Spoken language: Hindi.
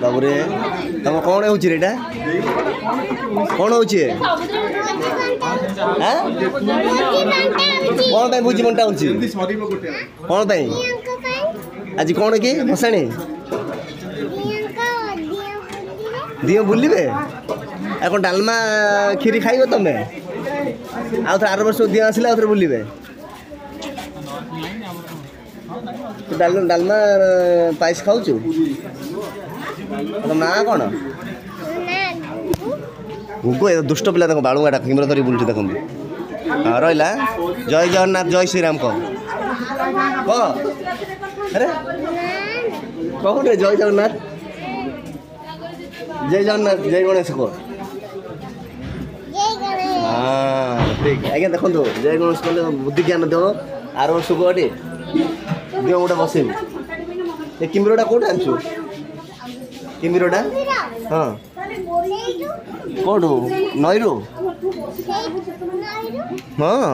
बाबूरे तुम कौन हो रेटा कौन हो कौन भोजी बंटा हो कौन आज कौन कि भसाणी दियो बुलवे आ कौन डालमा खीरी खाइब तुम आउ थे 8 वर्ष दियो आसिले आउ थे बुलवे डालमा पायस खाऊ ना कौन गुगु दुष्ट पिला बालुआ किमर धरी बुलूँ देखो हाँ रहा जय जगन्नाथ जय श्रीराम कह अरे कौन रे जय जगन्नाथ जय गणेश कह हाँ ठीक आज्ञा देखो जय गणेश कह बुद्धि ज्ञान देव आर वर्ष को अटे दिव गोटे बसैबी किमिरटा कौट आनचु किमिरटा हाँ कौटू नईरू हाँ